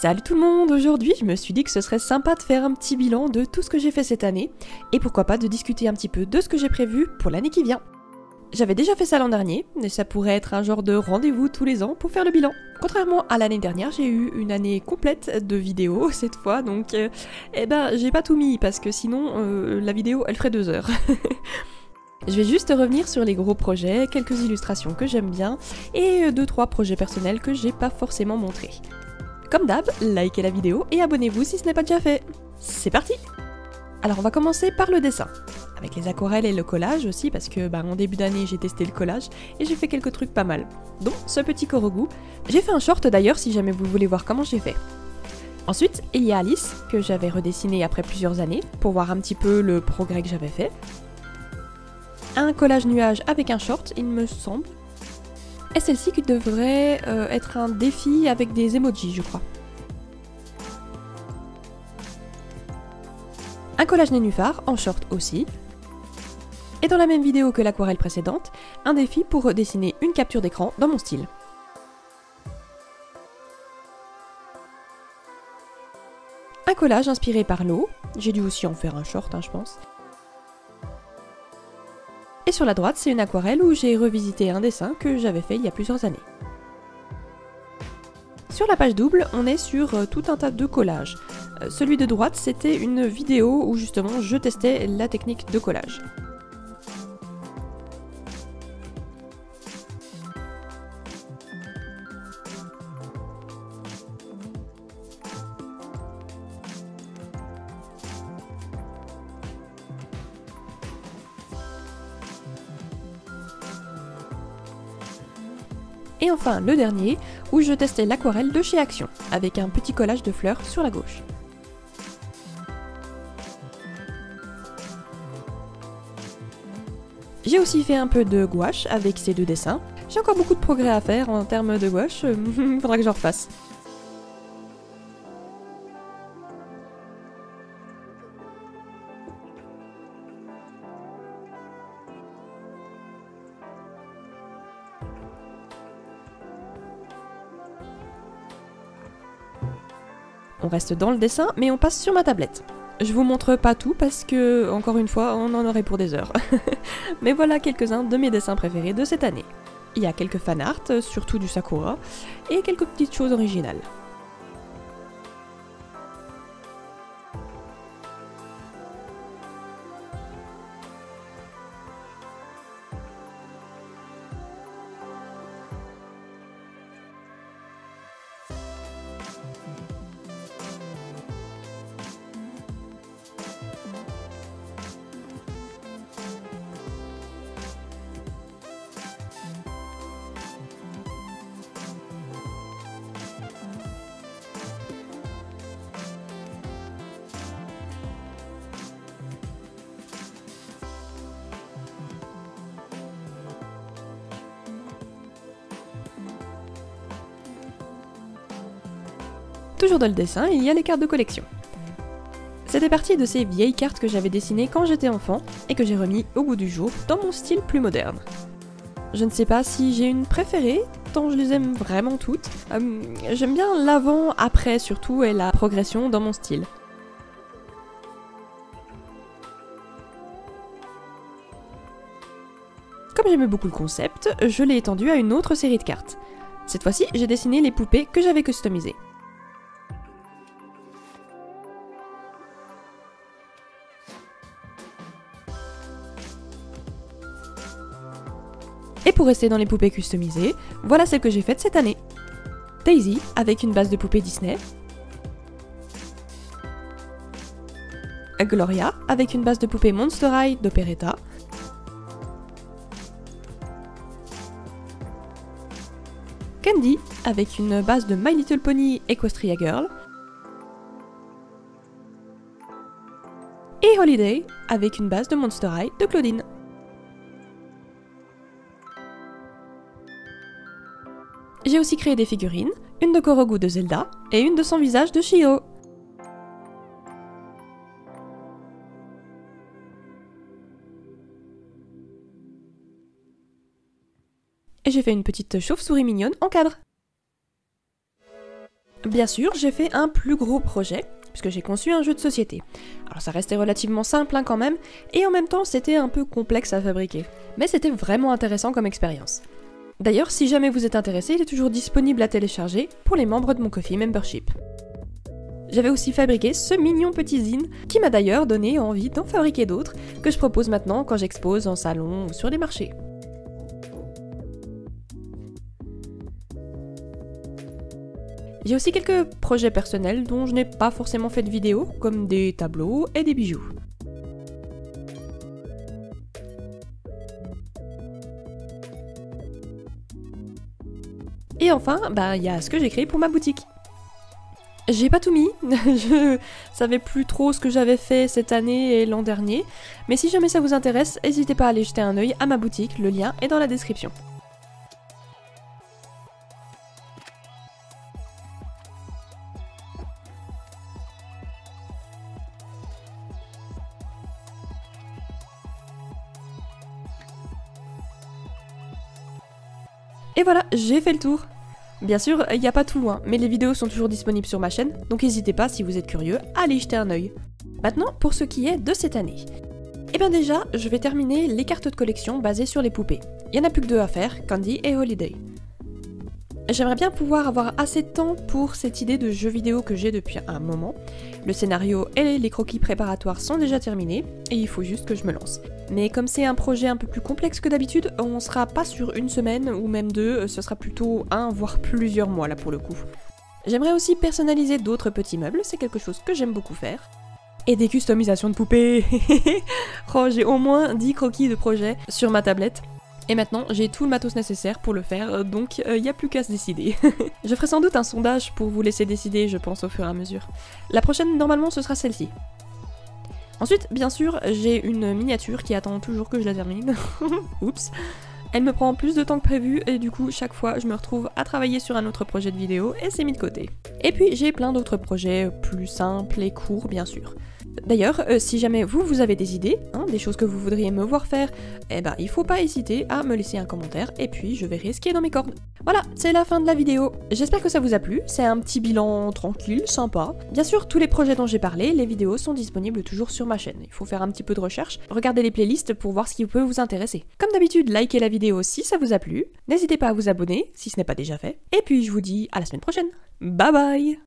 Salut tout le monde, aujourd'hui je me suis dit que ce serait sympa de faire un petit bilan de tout ce que j'ai fait cette année et pourquoi pas de discuter un petit peu de ce que j'ai prévu pour l'année qui vient. J'avais déjà fait ça l'an dernier et ça pourrait être un genre de rendez-vous tous les ans pour faire le bilan. Contrairement à l'année dernière, j'ai eu une année complète de vidéos cette fois donc j'ai pas tout mis parce que sinon la vidéo elle ferait 2 heures. Je vais juste revenir sur les gros projets, quelques illustrations que j'aime bien et 2-3 projets personnels que j'ai pas forcément montrés. Comme d'hab, likez la vidéo et abonnez-vous si ce n'est pas déjà fait. C'est parti! Alors on va commencer par le dessin, avec les aquarelles et le collage aussi parce que en début d'année j'ai testé le collage et j'ai fait quelques trucs pas mal, dont ce petit Korogu. J'ai fait un short d'ailleurs si jamais vous voulez voir comment j'ai fait. Ensuite, il y a Alice, que j'avais redessiné après plusieurs années, pour voir un petit peu le progrès que j'avais fait. Un collage nuage avec un short, il me semble. Et celle-ci qui devrait être un défi avec des emojis, je crois. Un collage nénuphar en short aussi. Et dans la même vidéo que l'aquarelle précédente, un défi pour dessiner une capture d'écran dans mon style. Un collage inspiré par l'eau, j'ai dû aussi en faire un short, je pense. Et sur la droite, c'est une aquarelle où j'ai revisité un dessin que j'avais fait il y a plusieurs années. Sur la page double, on est sur tout un tas de collages. Celui de droite, c'était une vidéo où justement je testais la technique de collage. Et enfin le dernier, où je testais l'aquarelle de chez Action, avec un petit collage de fleurs sur la gauche. J'ai aussi fait un peu de gouache avec ces deux dessins. J'ai encore beaucoup de progrès à faire en termes de gouache, faudra que j'en refasse. On reste dans le dessin, mais on passe sur ma tablette. Je vous montre pas tout parce que, encore une fois, on en aurait pour des heures. Mais voilà quelques-uns de mes dessins préférés de cette année. Il y a quelques fanarts, surtout du Sakura, et quelques petites choses originales. Toujours dans le dessin, il y a les cartes de collection. C'était parti de ces vieilles cartes que j'avais dessinées quand j'étais enfant et que j'ai remis au goût du jour dans mon style plus moderne. Je ne sais pas si j'ai une préférée, tant je les aime vraiment toutes. J'aime bien l'avant-après surtout et la progression dans mon style. Comme j'aimais beaucoup le concept, je l'ai étendu à une autre série de cartes. Cette fois-ci, j'ai dessiné les poupées que j'avais customisées. Et pour rester dans les poupées customisées, voilà celle que j'ai faite cette année. Daisy, avec une base de poupée Disney. Gloria, avec une base de poupée Monster High d'Operetta. Candy, avec une base de My Little Pony Equestria Girl. Et Holiday, avec une base de Monster High de Claudine. J'ai aussi créé des figurines, une de Korogu de Zelda et une de son visage de Shiro. Et j'ai fait une petite chauve-souris mignonne en cadre. Bien sûr, j'ai fait un plus gros projet, puisque j'ai conçu un jeu de société. Alors ça restait relativement simple quand même, et en même temps c'était un peu complexe à fabriquer. Mais c'était vraiment intéressant comme expérience. D'ailleurs, si jamais vous êtes intéressé, il est toujours disponible à télécharger pour les membres de mon Ko-fi Membership. J'avais aussi fabriqué ce mignon petit zine, qui m'a d'ailleurs donné envie d'en fabriquer d'autres, que je propose maintenant quand j'expose en salon ou sur des marchés. J'ai aussi quelques projets personnels dont je n'ai pas forcément fait de vidéo, comme des tableaux et des bijoux. Et enfin, il y a ce que j'ai créé pour ma boutique. J'ai pas tout mis, je savais plus trop ce que j'avais fait cette année et l'an dernier, mais si jamais ça vous intéresse, n'hésitez pas à aller jeter un œil à ma boutique, le lien est dans la description. Et voilà, j'ai fait le tour. Bien sûr, il n'y a pas tout, mais les vidéos sont toujours disponibles sur ma chaîne, donc n'hésitez pas, si vous êtes curieux, à aller jeter un œil. Maintenant, pour ce qui est de cette année. Et bien déjà, je vais terminer les cartes de collection basées sur les poupées. Il n'y en a plus que 2 à faire, Candy et Holiday. J'aimerais bien pouvoir avoir assez de temps pour cette idée de jeu vidéo que j'ai depuis un moment. Le scénario et les croquis préparatoires sont déjà terminés, et il faut juste que je me lance. Mais comme c'est un projet un peu plus complexe que d'habitude, on sera pas sur une semaine ou même 2, ce sera plutôt 1 voire plusieurs mois là pour le coup. J'aimerais aussi personnaliser d'autres petits meubles, c'est quelque chose que j'aime beaucoup faire. Et des customisations de poupées. Oh, j'ai au moins 10 croquis de projet sur ma tablette. Et maintenant, j'ai tout le matos nécessaire pour le faire, donc il n'y a plus qu'à se décider. Je ferai sans doute un sondage pour vous laisser décider, je pense, au fur et à mesure. La prochaine, normalement, ce sera celle-ci. Ensuite, bien sûr, j'ai une miniature qui attend toujours que je la termine. Oups. Elle me prend plus de temps que prévu, et du coup, chaque fois, je me retrouve à travailler sur un autre projet de vidéo, et c'est mis de côté. Et puis, j'ai plein d'autres projets plus simples et courts, bien sûr. D'ailleurs, si jamais vous avez des idées, des choses que vous voudriez me voir faire, il faut pas hésiter à me laisser un commentaire et puis je verrai ce qui est dans mes cordes. Voilà, c'est la fin de la vidéo. J'espère que ça vous a plu, c'est un petit bilan tranquille, sympa. Bien sûr, tous les projets dont j'ai parlé, les vidéos sont disponibles toujours sur ma chaîne. Il faut faire un petit peu de recherche, regardez les playlists pour voir ce qui peut vous intéresser. Comme d'habitude, likez la vidéo si ça vous a plu, n'hésitez pas à vous abonner si ce n'est pas déjà fait, et puis je vous dis à la semaine prochaine. Bye bye!